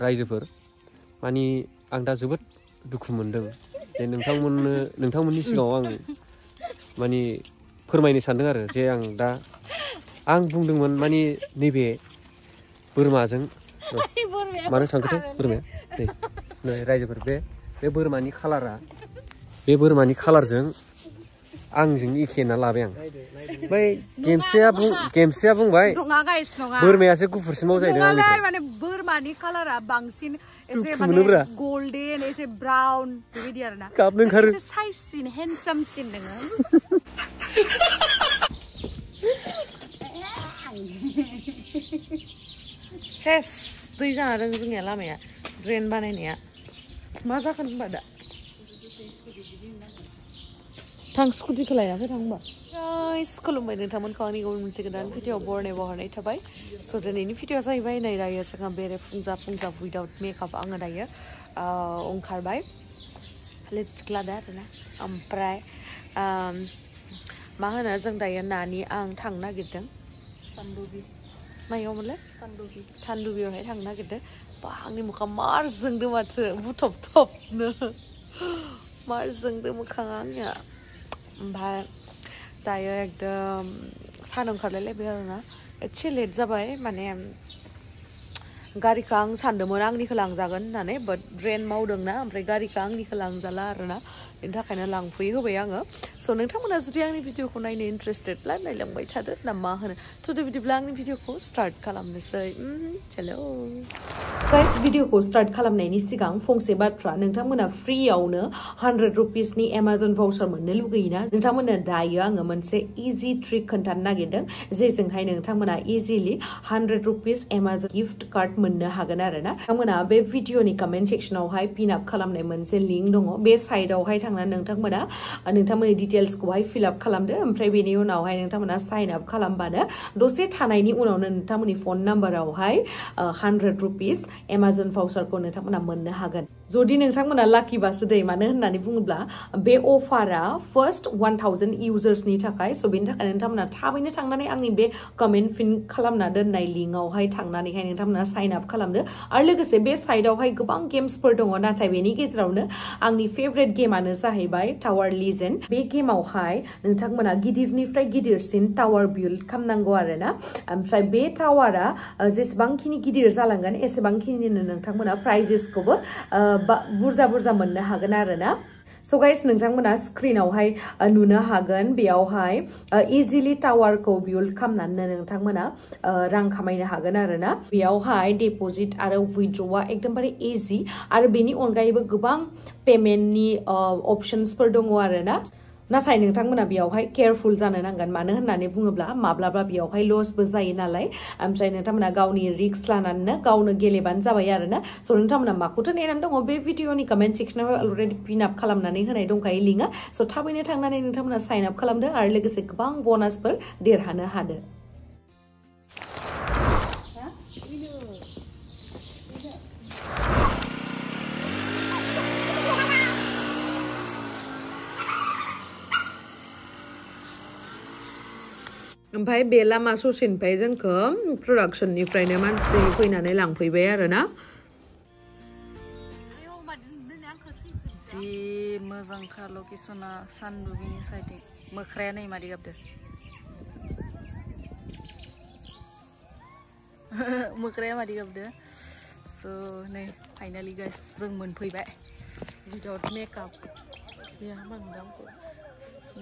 रायजोफोर माने आं दा जोबोद दुखु मोनदों जे नोंथांमोननि सिगाङाव आं माने फोरमायनो सानदों आरो जे आं बुंदोंमोन माने नैबे बोरमाजों मानो थांखोथाय बोरमाया नै रायजोफोर बे बोरमानि खालारजों आंजों एखे होनना लाबाय आं ओमफ्राय गेमस्रिया बुंबाय बोरमायासो गुफुरसिमाव जाहैदों माने बोरमानि कालारा बांसिन एसे माने गोल्डन एसे ब्राउन बेबायदि आरोना गाबनो ओंखारो एसे साइजसिन हेन्डसामसिन नोङो सेस दै जाना दं जोंनिया लामाया ड्रेन बानायनाया मा जागोन होनबा दा थां स्कुटिखौ लायाखै थांबा खुलुमबाय नोंथांमोनखौ आंनि गुबुन मोनसे गोदान भिडिअ बरनाय थाबाय स' दिनैनि भिडिअ जाहैबाय नै दायो जोंहा बेरे फुंजा उइदाउट मेकआप आङो दायो ओंखारबाय लिपस्टिक लादो आरोना ओमफ्राय मा होनो जों दायो नानि आं थांनो नागिरदों मायावमोनलाय सानदुबियावहाय थांनो नागिरदों बा आंनि मोखां मार जोंदो माथो बुथबनो मार जोंदो मोखाङा आंनिया ओमफ्राय दायो एकदम सान ओंखारलायलायबाय आरोना एसे लेट जाबाय माने गारिखौ आं सानदोंमोन आंनिखौ लांजागोन होननानै बाट ड्रेन मावदोंना ओमफ्राय गारिखौ आंनिखौ लांजाला आरोना बेनि थाखायनो लांफैयो होबाय आङो स' नोंथांमोना जुदि आंनि भिडिअखौ नायनो इन्टारेस्टेडब्ला नायलांबाय थादो ना मा होनो थ' बिदिब्ला आंनि भिडिअखौ स्टार्ट खालामनोसै चलो गाइस भिडिअखौ स्टार्ट खालामनायनि सिगां फंसे बाथ्रा नोंथांमोना फ्रियावनो 100 रुपिसनि एमाजन भाउचार मोननो लुगैयोना नोंथांमोना दायो आङो मोनसे इजि ट्रिक खोन्थानो नागिरदों जेजोंहाय नोंथांमोना इजिलि 100 रुपिस एमाजन गिफ्ट कार्ड मोननो हागोन आरोना नोंथांमोना बे भिडिअनि कमेन्ट सेक्सनावहाय पिन आप खालामनाय मोनसे लिंक दङ बे साइडआवहाय थांनानै नोंथांमोननि डिटेल्सखौहाय फिल आप खालामदो ओमफ्राय बेनि उनावहाय नोंथांमोना साइन आप खालामबानो दसे थानायनि उनावनो नोंथांमोननि फन नाम्बारावहाय 100 रुपिस एमाजन भाउचारखौ नोंथांमोना मोननो हागोन जुदि नोंथांमोना लाकिबासो दै मानो होननानै बुङोब्ला बे अफारा फार्स्ट 1000 इउजार्सनि थाखाय स' बेनि थाखाय नोंथांमोना थाबैनो थांनानै आंनि बे कमेन्ट फिन खालामना दोननाय लिंकआवहाय थांनानैहाय नोंथांमोना साइन आप खालामदो आरो लोगोसे बे साइडआवहाय गोबां गेम्सफोर दङ नाथाय बेनि गेजेरावनो आंनि फेभरेट गेमानो जाहैबाय टावार लिजेन्ड बे गेमावहाय नोंथांमोना गिदिरनिफ्राय गिदिरसिन टावार बिल्ड खालामनांगौ आरोना ओमफ्राय बे टावारा जेसेबांखिनि गिदिर जालांगोन एसेबांखिनिनो नोंथांमोना प्राइजेसखौबो बुरजा मोननो हागोन आरोना स' गाइस नोंथांमोना स्क्रिनावहाय नुनो हागोन बेयावहाय इजिलि टावारखौ बिल्ड खालामनानै नोंथांमोना रां खामायनो हागोन आरोना बेयावहाय डिप'जिट आरो उइथड्र'आ एकदमबारे इजि आरो बेनि अनगायैबो गोबां पेमेन्टनि अपसन्सफोर दङ आरोना नाथाय नोंथांमोना बेयावहाय केयारफुल जानो नांगोन मानो होननानै बुङोब्ला माब्लाबा बेयावहाय लसबो जायो नालाय ओमफ्राय नोंथांमोना गावनि रिस्क लानानैनो गावनो गेलेबानो जाबाय आरोना स' नोंथांमोना माखौथो नेनानै दङ बे भिडिअनि कमेन्ट सेक्सनाव अलरेडि पिन आप खालामनानै होनाय दंखायो लिंकआ स' थाबैनो थांनानै नोंथांमोना साइन आप खालामदो आरो लोगोसे गोबां बनासफोर देरहानो हादो ओमफ्राय बे लामा ससेनिफ्राय जोंखौ प्रडाक्सननिफ्रायनो मानसि फैनानै लांफैबाय आरोना जि मोजांखा लकेसना सानदुबिनि साइडथिं मोख्राया नै मादि गाबदो मोख्राया मादि गाबदो स' नै फाइनालि गाइस जों मोनफैबाय विदाउट मेकआप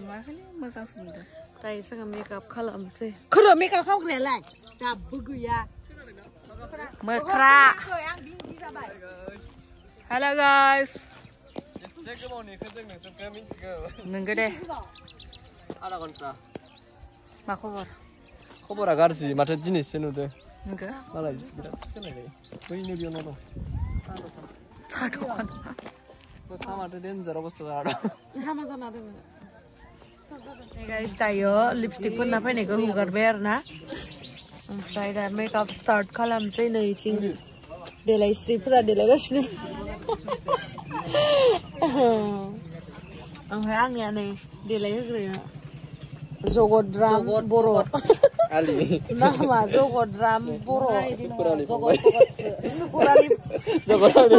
नुवाखैलै मोजांसो नुदों दायो जोङो मेकआप खालामसै खर' मेकआप खालामग्रायालाय दाबो गैया मोख्रा हेल' गाइस नोंगो दे आधा घन्टा मा खबर खबरा गाज्रि माथो दिनैसो नुदों नोंगो मालाय बिराद सोलायबाय बै नैबेयावनो दं साहा दखान मोखाङा माथो डेन्जार अबस्था जाना दं हामा जाना दङ गाइस दायो लिपस्टिक फोनना फैनायखौ हगारबाय आरोना ओमफ्राय दा मेकआप स्टार्ट खालामसै नैथिं देलायस्रिफोरा देलायगासिनो ओमफ्राय आंनिया नै देलायहोग्राया जगद्राम बर' Ali. Nama Zogot Ram Boro. Syukurali. Syukurali. Syukurali.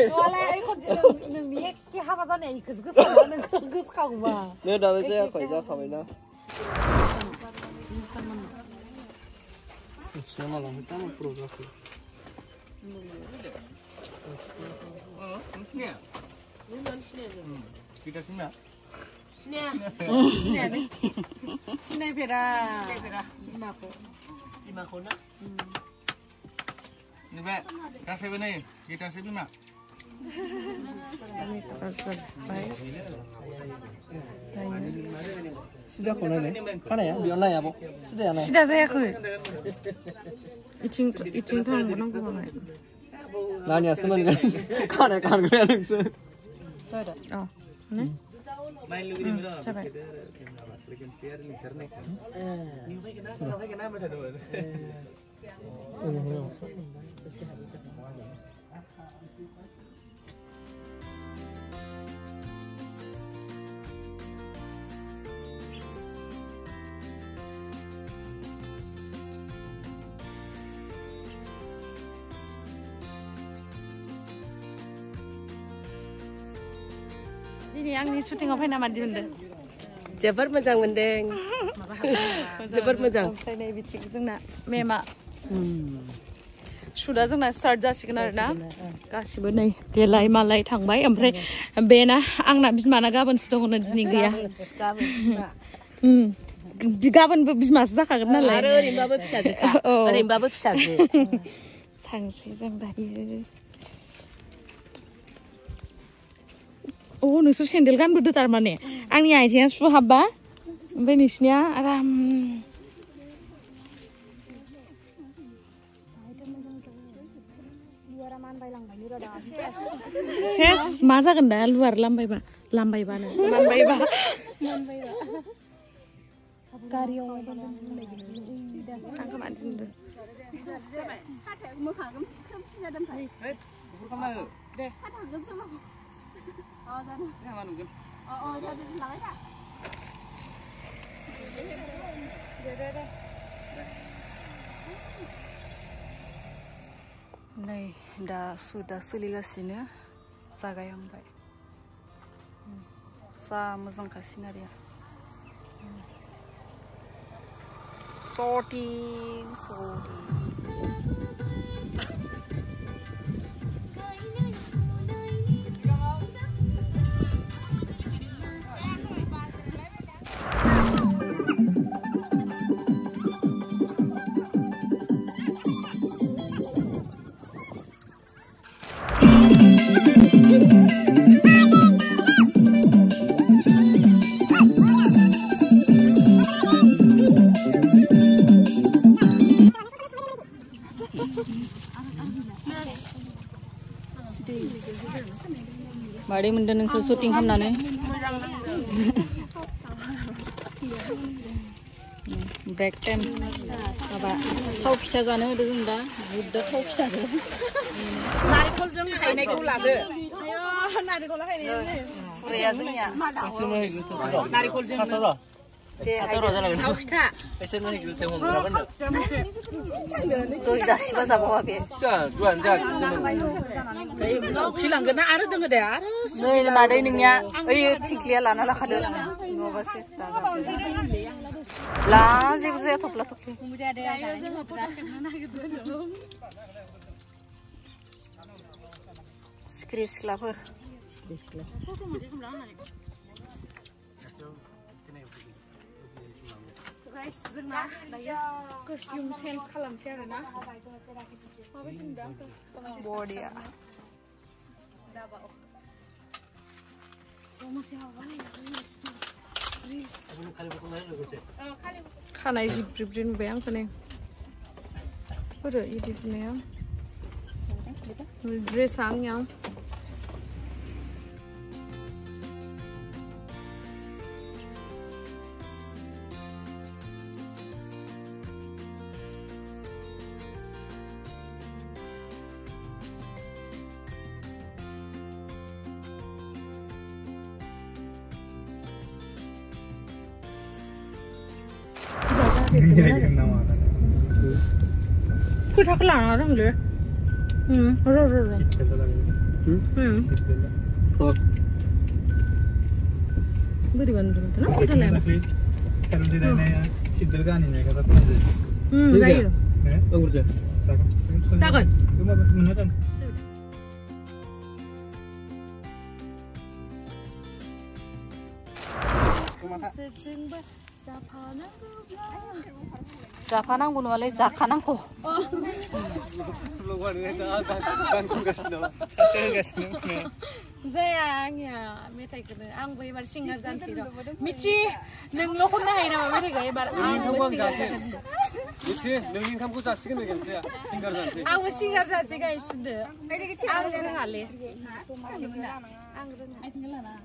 Wala ay kon nungni ki haba jane ikos nung goskaw ba. Neu dawe जायाखै जाखाबायना. Ngasihnya malah kita mau pro जाखो. Kita sini. Sini pera. Lima kona. Ini Mbak, kasih benih, kita kasih Mbak. Sudah kono nih. Kana ya? Biona ya, Bu. Sudah ya, nih. Sudah saya aku. Icing tang menang kau mana? Nanya semen kan. Kana kan gue nungsu. Oh, mana? Main lu ini berapa? Sampai. Ini angni syuting apa nama dia unda? जोबोर मोजां मोनदों जोबोर मोजां ओमफ्राय नै बिथिं जोंना मेमा शुटआ जोंना स्टार्ट जासिगोन आरोना गासिबो नै देलाय मालाय थांबाय ओमफ्राय बेना आंना बिमाना गाबोनसो दङनो दिनै गैया गाबोनबो बिमासो जाखागोन नालाय आरो ओरैनोबाबो फिसाजोखा ओरैनोबाबो फिसाजो थांसै जों दायो अ नोंसोर सेन्देल गानबोदो थारमाने आंनि आथिङा सुहाबबा ओमफ्राय नोंसिनिया आराम सेस मा जागोन दा लुवार लामबायबानो गारियाव आंखौ मानसि नुदों दे नै दा सुदा सोलिगासिनो जागायहांबाय जा मोजांखा सिनारिया sorting मादै मोनदों नोंसोर शुटिं खालामनानै ब्रेक टाइम माबा थाव फिथा जानो होदों जों दा बुद्धा थाव फिथाखौ नारेंखलजों हायनायखौ लादो नारेंखला हायनाय सुराया जोंनिया नारेंखलजों थाव फिथा जासिबा जाबावा बे फिलांगोन ना आरो दोङो दे नै मादै नोंनिया ओइ थिंख्लिया लाना लाखादो नङाबा सेस्ता ला जेबो जाया थफ्ला थफ्लि सिख्रि सिख्लाफोर जोंना दायो कस्टिउम चेन्ज खालामसै आरोना माबायदि नुदों बडिया खानाय जिब्रि नुबाय आंखौ नै बोरो इदि फुनाया ड्रेसा आंनिया Cứ thắc là nó lửa. Rồi. Beri bantu. Kenapa kita lem? Kalau tidak naya, sidulkan ini kata penjajah. Rayu. Anggur je. Takkan. Cuma menekan. Zapanang bunuh oleh zakanangku. Zayangnya, metai kena. Ang bayar singar janti dah. Michi, neng lokon na hai nama metai gaya bar. Ang singar janti. Michi, nengin kamu cacing ni kan dia. Singar janti. Ang singar janti guys sudah. Ang jangan ngale. Ang jangan.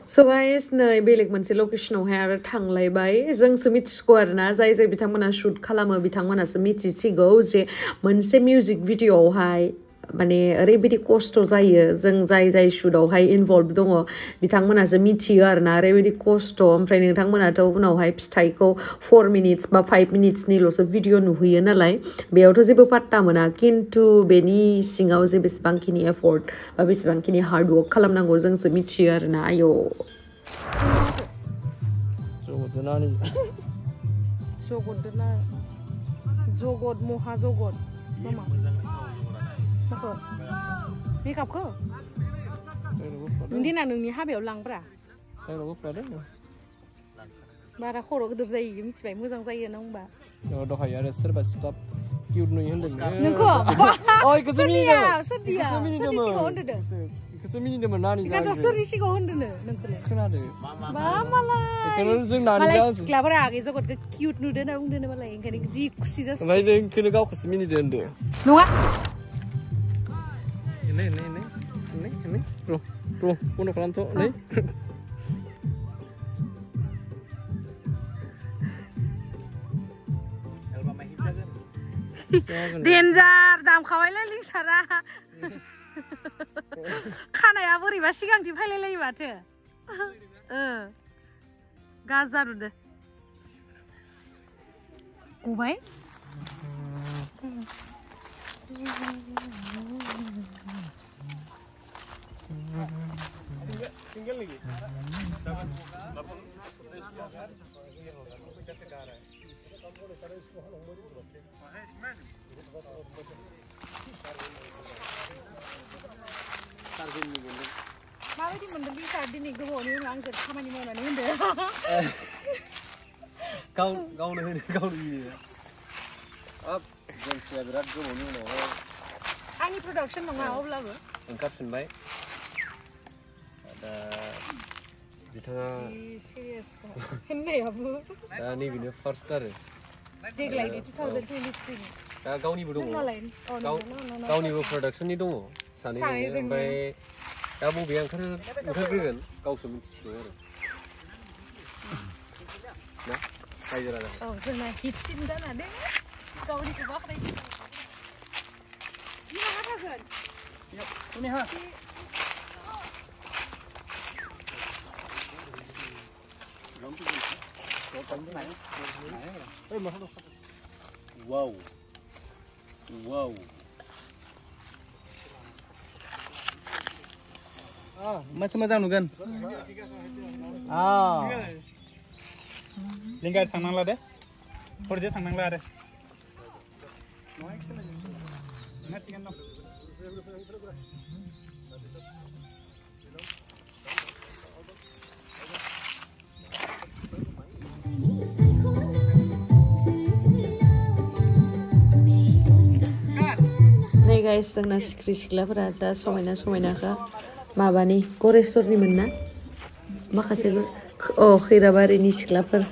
So guys, नै बेलेग मोनसे लकेशनावहाय आरो थांलायबाय जोंसो मिथिगौ आरोना जाय जाय बिथांमोना शुट खालामो बिथांमोनासो मिथिसिगौ जे मोनसे मिउजिक भिडिअआवहाय माने ओरैबायदि खस्थ जायो जों जाय जाय शुटआवहाय इनभल्भ दङ बिथांमोनासो मिथियो आरोना ओरैबायदि खस्थ ओमफ्राय नोंथांमोनाथ' उनावहाय फिथाइखौ 4 मिनिट्स बा 5 मिनिट्सनिल'सो भिडिअ नुहैयो नालाय बेयावथ' जेबो पात्ता मोना खिन्थु बेनि सिङाव जे बेसेबांखिनि एफर्ट बा बेसेबांखिनि हार्ड वर्क खालामनांगौ जोंसो मिथियो आरोना आयौ जगत महा जगत मामा माखौ मेकआपखौ नोंदिना नोंनि हाबायाव लांब्रा बारा खर' गिदिर जायो मिथिबाय मोजां जायो ना होनबा दहाय आरो सोरबा सिख्ला किउट नुयो होनदों नोंखौ ओइ गोसो मिनिदों सोरदिया सिगाङाव होनदों गोसो मिनिदोंमोन नानि जायो सोरनि सिगाङाव होनदों नोंखौलाय खोनादों बा मालाय बेखौनो जों नानि मालाय सिख्लाफोरा आगै जगतखौ किउट नुदों ना बुंदों मालाय ओंखायनो जि खुसि जासिगोन ओमफ्राय नोंखौनो गावखौसो मिनिदों होनदों नङा र' बन्द' खालामथ' नै डेन्जार दामखाबायलै लिंसारा खानाया बोरैबा सिगांथिं फायलायलायो माथो गाजा रुदो गबाय Single lagi. माबायदि मोनदों बे सार दिनै गोबावनि उनाव आंजों खामानि मावनानै होनदो गावनो होनो गावनो मिनियो हाब जोंसिया बिराद गोबावनि उनावहाय आंनि प्रडाक्सन नङा अब्लाबो ओंखारफिनबाय दा बिथाङा सिरियास होननायाबो दा नैबेनो फार्स्ट आरो देग्लायनि 2023 दा गावनिबो दङ गावनिबो प्रडाक्सननि दङ सानैजों ओमफ्राय दा बबेया ओंखारग्रोगोन गावसो मिथिसिगौ आरो ना रायजो राजा औ जोंना हिटसिन जानानै गावनिखौ बाख्नायदों बिमा मा थागोन Ini ha. Wow. Wow. Masih moजां नुगोन लिंगार थांनांला दे हरजे थांनांला आरो ना थिगानो दं गाइस जोंना सिख्रि सिख्लाफोरा जा समायना समायनाखा माबानि गरेस्वरनिमोन ना माखासे खैराबारिनि सिख्लाफोर